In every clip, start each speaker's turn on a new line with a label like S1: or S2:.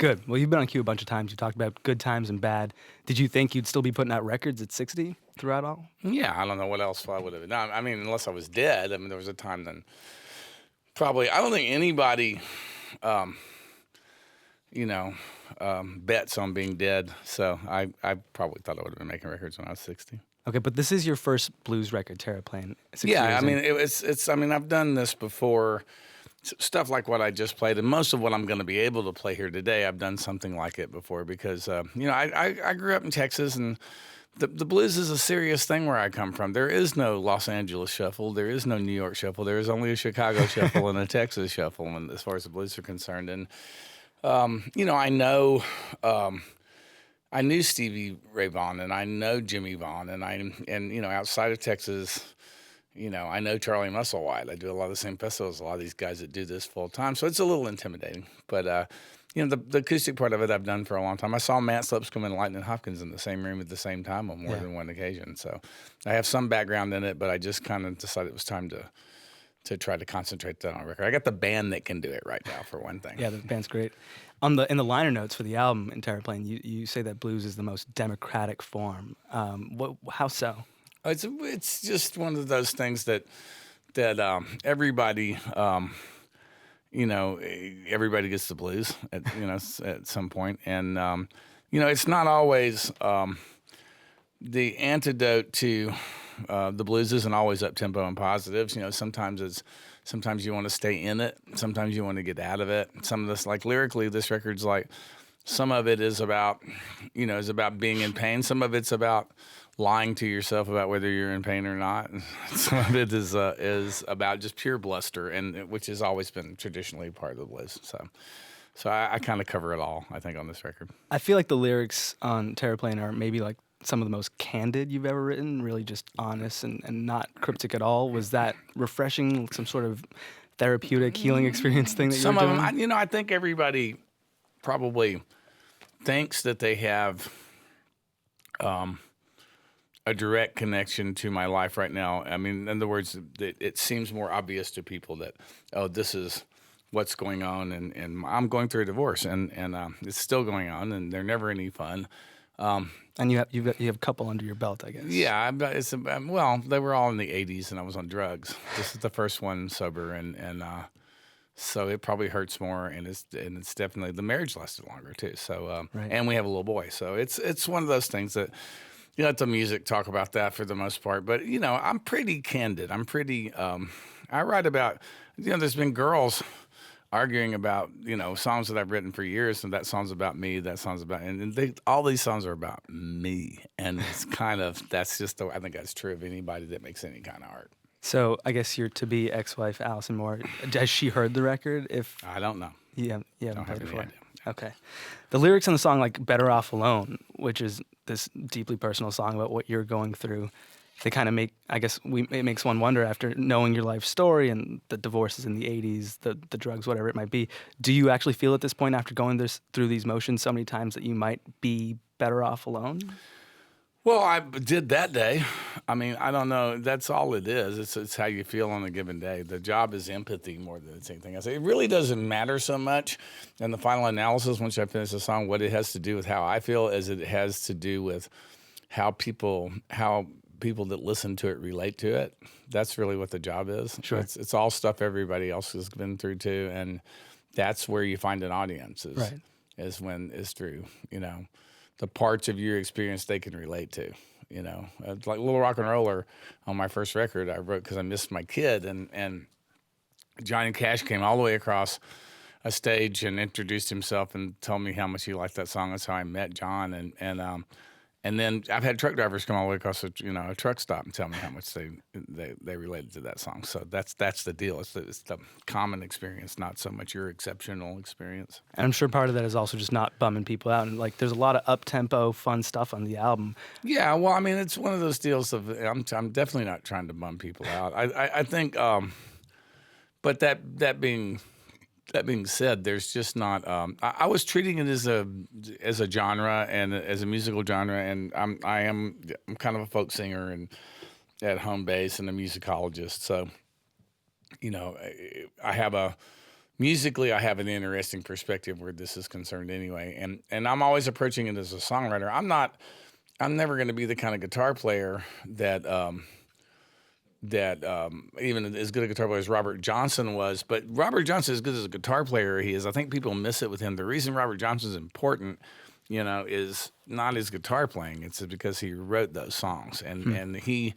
S1: Good. Well, you've been on cue a bunch of times. You talked about good times and bad. Did you think you'd still be putting out records at 60 throughout all?
S2: Yeah, I don't know what else I would have done. I mean, unless I was dead. I mean, there was a time then. Probably, I don't think anybody, um, bets on being dead. So I probably thought I would have been making records when I was 60.
S1: Okay, but this is your first blues record, Terraplane. 6
S2: Yeah,
S1: years
S2: I mean,
S1: in.
S2: it's. I mean, I've done this before. Stuff like what I just played, and most of what I'm going to be able to play here today, I've done something like it before because, I grew up in Texas, and the blues is a serious thing where I come from. There is no Los Angeles shuffle. There is no New York shuffle. There is only a Chicago shuffle and a Texas shuffle, and as far as the blues are concerned. And, I knew Stevie Ray Vaughan, and I know Jimmy Vaughan, and outside of Texas, I know Charlie Musselwhite. I do a lot of the same festivals, a lot of these guys that do this full time. So it's a little intimidating. But, the acoustic part of it I've done for a long time. I saw Matt Slipscomb and Lightning Hopkins in the same room at the same time on more than one occasion. So I have some background in it, but I just kind of decided it was time to try to concentrate that on record. I got the band that can do it right now, for one thing.
S1: Yeah, the band's great. In the liner notes for the album in Terraplane, you say that blues is the most democratic form. How so?
S2: It's just one of those things that everybody everybody gets the blues at some point, and it's not always the antidote to the blues isn't always up tempo and positives. Sometimes you want to stay in it, sometimes you want to get out of it. Some of this, like lyrically, this record's like some of it is about being in pain. Some of it's about lying to yourself about whether you're in pain or not. Some of it is about just pure bluster, and which has always been traditionally part of the blues. So I kind of cover it all, I think, on this record.
S1: I feel like the lyrics on Terraplane are maybe like some of the most candid you've ever written, really just honest and not cryptic at all. Was that refreshing, some sort of therapeutic healing experience thing that you were doing?
S2: Some of them, I think everybody probably thinks that they have a direct connection to my life right now. I mean, in other words, it seems more obvious to people that, oh, this is what's going on, and I'm going through a divorce, and it's still going on, and they're never any fun.
S1: And you have a couple under your belt, I guess.
S2: Yeah, they were all in the 80s, and I was on drugs. This is the first one sober, and so it probably hurts more, and it's definitely, the marriage lasted longer too. So
S1: Right.
S2: And we have a little boy, so it's one of those things that let the music talk about that for the most part. But I'm pretty candid. I'm pretty. I write about. There's been girls arguing about songs that I've written for years, and that song's about me. That song's about, and all these songs are about me, and it's kind of that's just. I think that's true of anybody that makes any kind of art.
S1: So I guess your to-be ex-wife, Allison Moore, has she heard the record?
S2: I don't know.
S1: You haven't
S2: Don't
S1: played
S2: have
S1: it
S2: any
S1: for?
S2: idea.
S1: Okay. The lyrics on the song, like Better Off Alone, which is this deeply personal song about what you're going through, they kind of make, I guess, it makes one wonder after knowing your life story and the divorces in the 80s, the drugs, whatever it might be. Do you actually feel at this point, after going through these motions so many times, that you might be better off alone?
S2: Well, I did that day. I mean, I don't know. That's all it is. It's how you feel on a given day. The job is empathy more than it's anything else. It really doesn't matter so much in the final analysis once I finish the song what it has to do with how I feel as it has to do with how people that listen to it relate to it. That's really what the job is.
S1: Sure.
S2: It's all stuff everybody else has been through too, and that's where you find an audience is through, the parts of your experience they can relate to. Like Little Rock and Roller on my first record I wrote because I missed my kid, and Johnny Cash came all the way across a stage and introduced himself and told me how much he liked that song. That's how I met John, and then I've had truck drivers come all the way across a truck stop and tell me how much they related to that song. So that's the deal. It's the common experience, not so much your exceptional experience.
S1: And I'm sure part of that is also just not bumming people out. And like, there's a lot of up-tempo, fun stuff on the album.
S2: Yeah, well, I mean, it's one of those deals of I'm definitely not trying to bum people out. I think, but that being said, there's just not. I was treating it as a genre and as a musical genre, and I'm kind of a folk singer and at home base and a musicologist. So, I have a musically, I have an interesting perspective where this is concerned anyway, and I'm always approaching it as a songwriter. I'm never going to be the kind of guitar player that even as good a guitar player as Robert Johnson was. But Robert Johnson, as good as a guitar player he is, I think people miss it with him. The reason Robert Johnson is important, is not his guitar playing. It's because he wrote those songs, and he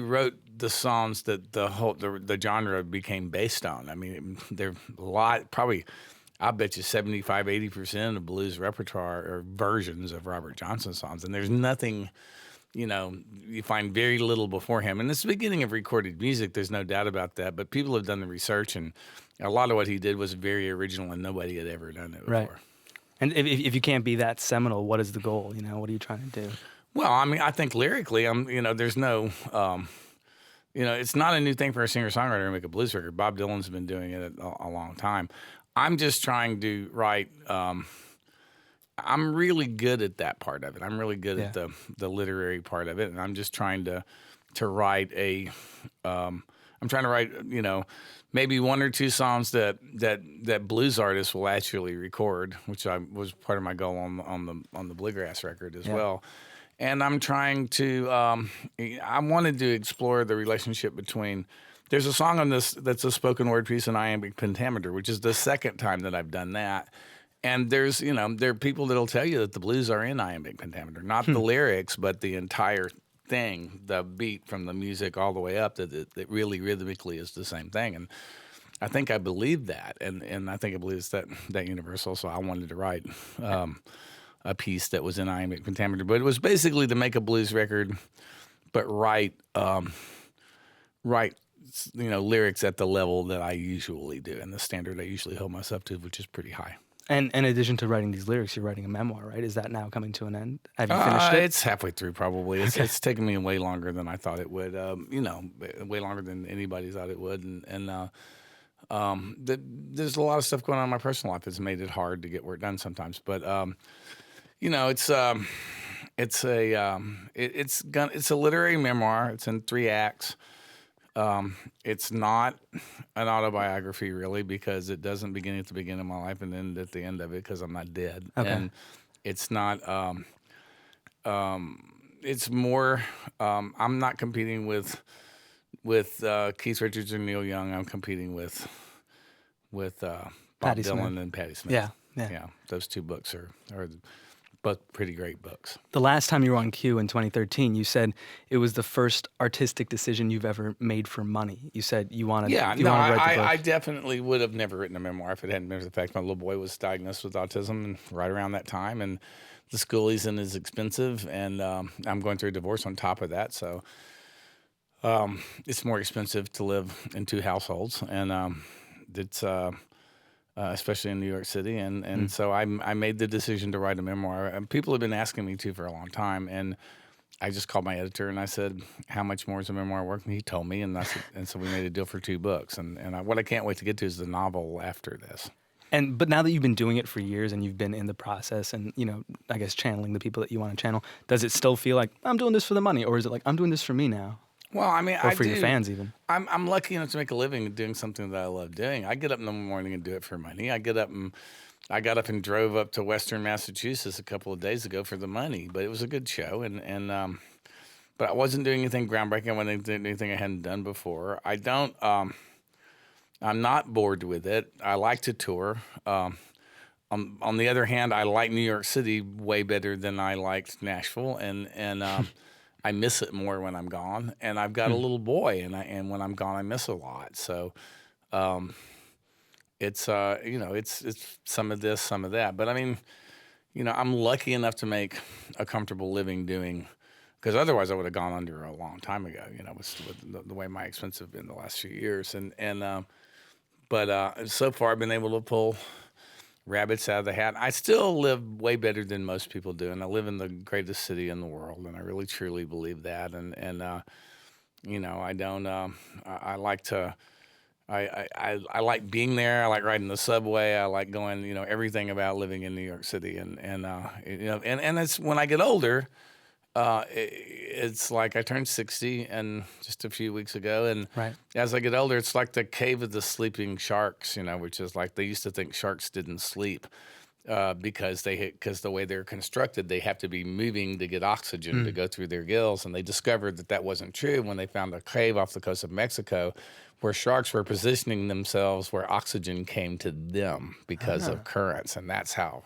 S2: wrote the songs that the genre became based on. I mean, they're a lot, probably, I bet you 75, 80% of blues repertoire are versions of Robert Johnson songs, and there's nothing. You find very little before him. And it's the beginning of recorded music, there's no doubt about that. But people have done the research, and a lot of what he did was very original, and nobody had ever done it before.
S1: Right. And if you can't be that seminal, what is the goal? What are you trying to do?
S2: Well, I mean, I think lyrically, there's no, it's not a new thing for a singer-songwriter to make a blues record. Bob Dylan's been doing it a long time. I'm just trying to write. I'm really good at that part of it. I'm really good at the literary part of it, and I'm just trying to write I'm trying to write, maybe one or two songs that blues artists will actually record, which was part of my goal on the Bluegrass record as well. And I'm trying to I wanted to explore the relationship between. There's a song on this that's a spoken word piece in iambic pentameter, which is the second time that I've done that. And there are people that'll tell you that the blues are in iambic pentameter, not the lyrics, but the entire thing, the beat from the music all the way up, that really rhythmically is the same thing. And I think I believe that, and I think I believe it's that universal. So I wanted to write a piece that was in iambic pentameter, but it was basically to make a blues record, but write lyrics at the level that I usually do, and the standard I usually hold myself to, which is pretty high.
S1: And in addition to writing these lyrics, you're writing a memoir, right? Is that now coming to an end? Have you finished it?
S2: It's halfway through, probably. It's taken me way longer than I thought it would. Way longer than anybody thought it would. There's a lot of stuff going on in my personal life that's made it hard to get work done sometimes. But it's a literary memoir. It's in 3 acts. It's not an autobiography, really, because it doesn't begin at the beginning of my life and end at the end of it, because I'm not dead.
S1: Okay.
S2: And it's not. It's more. I'm not competing with Keith Richards or Neil Young. I'm competing with Bob
S1: Patti
S2: Dylan
S1: Smith.
S2: and Patti Smith.
S1: Yeah.
S2: Those 2 books are both pretty great books.
S1: The last time you were on Q in 2013, you said it was the first artistic decision you've ever made for money. You said you wanted to write the book.
S2: I definitely would have never written a memoir if it hadn't been for the fact my little boy was diagnosed with autism and right around that time, and the school he's in is expensive, and I'm going through a divorce on top of that, so it's more expensive to live in 2 households, and it's especially in New York City, and so I made the decision to write a memoir. And people have been asking me to for a long time, and I just called my editor and I said, "How much more is a memoir worth?" And he told me, and so we made a deal for 2 books. And what I can't wait to get to is the novel after this.
S1: But now that you've been doing it for years and you've been in the process, and I guess channeling the people that you want to channel, does it still feel like I'm doing this for the money, or is it like I'm doing this for me now?
S2: Well, I mean,
S1: or for your fans even.
S2: I'm lucky enough to make a living doing something that I love doing. I get up in the morning and do it for money. I got up and drove up to Western Massachusetts a couple of days ago for the money, but it was a good show. But I wasn't doing anything groundbreaking. I wasn't doing anything I hadn't done before. I'm not bored with it. I like to tour. On the other hand, I like New York City way better than I liked Nashville, and I miss it more when I'm gone, and I've got a little boy, and when I'm gone, I miss a lot. So, it's it's some of this, some of that. But I mean, I'm lucky enough to make a comfortable living doing, because otherwise I would have gone under a long time ago. With the way my expenses have been the last few years, but so far I've been able to pull rabbits out of the hat. I still live way better than most people do, and I live in the greatest city in the world, and I really truly believe that. I don't. I like to. I like being there. I like riding the subway. I like going. Everything about living in New York City, and it's when I get older, It's like I turned 60 and just a few weeks ago, and
S1: Right.
S2: as I get older, it's like the cave of the sleeping sharks, which is like they used to think sharks didn't sleep because the way they're constructed, they have to be moving to get oxygen to go through their gills, and they discovered that wasn't true when they found a cave off the coast of Mexico where sharks were positioning themselves where oxygen came to them because of currents, and that's how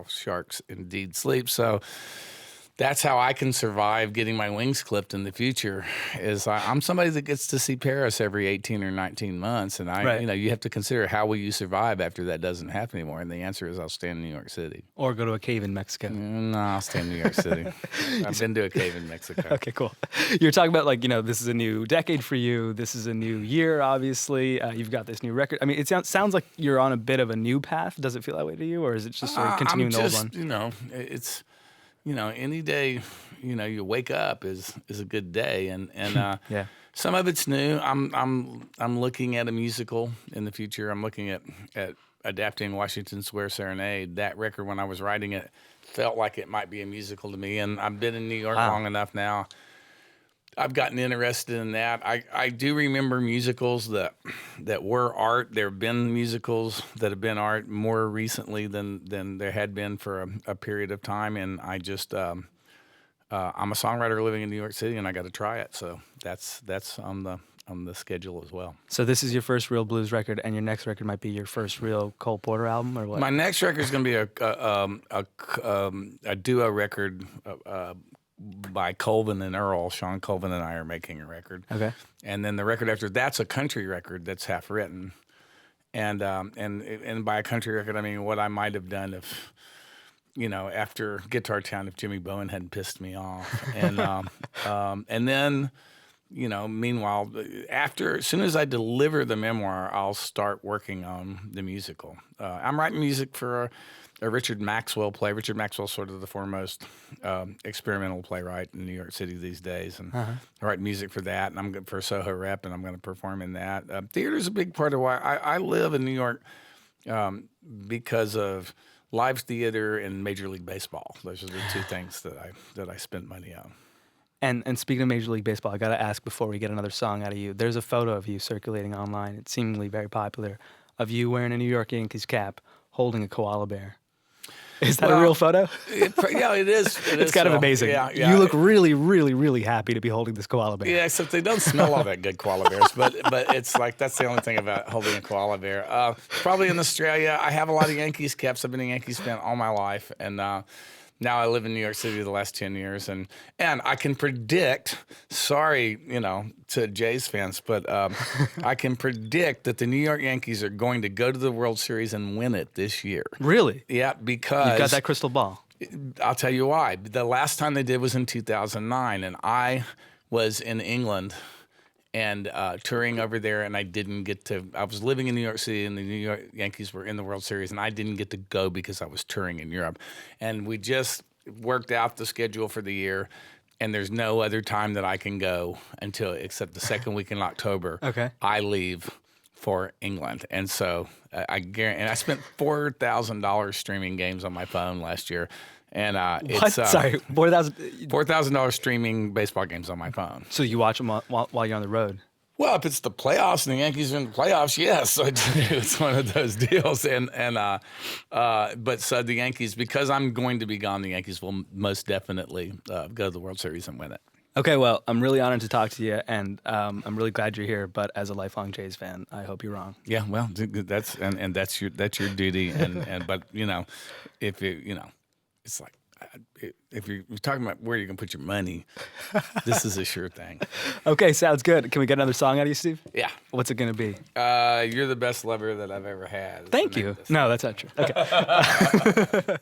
S2: sharks indeed sleep. So that's how I can survive getting my wings clipped in the future. Is I'm somebody that gets to see Paris every 18 or 19 months, and you have to consider how will you survive after that doesn't happen anymore. And the answer is I'll stay in New York City
S1: Or go to a cave in Mexico.
S2: No, I'll stay in New York City. I've been to a cave in Mexico.
S1: Okay, cool. You're talking about this is a new decade for you. This is a new year, obviously. You've got this new record. I mean, it sounds like you're on a bit of a new path. Does it feel that way to you, or is it just sort of continuing the old one?
S2: It's. Any day, you wake up is a good day, and
S1: Yeah.
S2: some of it's new. I'm looking at a musical in the future. I'm looking at adapting Washington Square Serenade. That record, when I was writing it, felt like it might be a musical to me, and I've been in New York long enough now. I've gotten interested in that. I do remember musicals that were art. There have been musicals that have been art more recently than there had been for a period of time. And I just I'm a songwriter living in New York City, and I got to try it. So that's on the schedule as well.
S1: So this is your first real blues record, and your next record might be your first real Cole Porter album, or what?
S2: My next record is going to be a duo record. By Colvin and Earle. Sean Colvin and I are making a record.
S1: Okay.
S2: And then the record after that's a country record that's half written. And by a country record, I mean what I might have done if, after Guitar Town, if Jimmy Bowen hadn't pissed me off. And then, meanwhile, as soon as I deliver the memoir, I'll start working on the musical. I'm writing music for a Richard Maxwell play. Richard Maxwell's sort of the foremost experimental playwright in New York City these days, and I write music for that. And I'm good for Soho Rep, and I'm going to perform in that. Theater's a big part of why I live in New York because of live theater and Major League Baseball. Those are the two things that I spend money on.
S1: And speaking of Major League Baseball, I got to ask before we get another song out of you. There's a photo of you circulating online. It's seemingly very popular, of you wearing a New York Yankees cap, holding a koala bear. Is that a real photo?
S2: Yeah, it is.
S1: It's kind of amazing.
S2: Yeah.
S1: You look really, really, really happy to be holding this koala bear.
S2: Yeah, except they don't smell all that good, koala bears. But it's like that's the only thing about holding a koala bear. Probably in Australia, I have a lot of Yankees caps. I've been a Yankees fan all my life, and now I live in New York City the last 10 years, and I can predict. Sorry, to Jays fans, but I can predict that the New York Yankees are going to go to the World Series and win it this year.
S1: Really?
S2: Yeah, because
S1: you've got that crystal ball.
S2: I'll tell you why. The last time they did was in 2009, and I was in England and touring over there, and I didn't get to. I was living in New York City, and the New York Yankees were in the World Series, and I didn't get to go because I was touring in Europe. And we just worked out the schedule for the year, and there's no other time that I can go except the second week in October.
S1: Okay.
S2: I leave for England, and so I guarantee. And I spent $4,000 streaming games on my phone last year. And it's
S1: sorry,
S2: $4,000 streaming baseball games on my phone.
S1: So you watch them while you're on the road?
S2: Well, if it's the playoffs and the Yankees are in the playoffs, yes, I do. It's one of those deals. But so the Yankees, because I'm going to be gone, the Yankees will most definitely go to the World Series and win it.
S1: Okay, well, I'm really honored to talk to you, and I'm really glad you're here. But as a lifelong Jays fan, I hope you're wrong.
S2: Yeah, well, that's your duty, but if it's like if you're talking about where you can put your money, this is a sure thing. Okay,
S1: sounds good. Can we get another song out of you, Steve?
S2: Yeah.
S1: What's it gonna be?
S2: You're the best lover that I've ever had.
S1: Thank you. No, that's not true. Okay.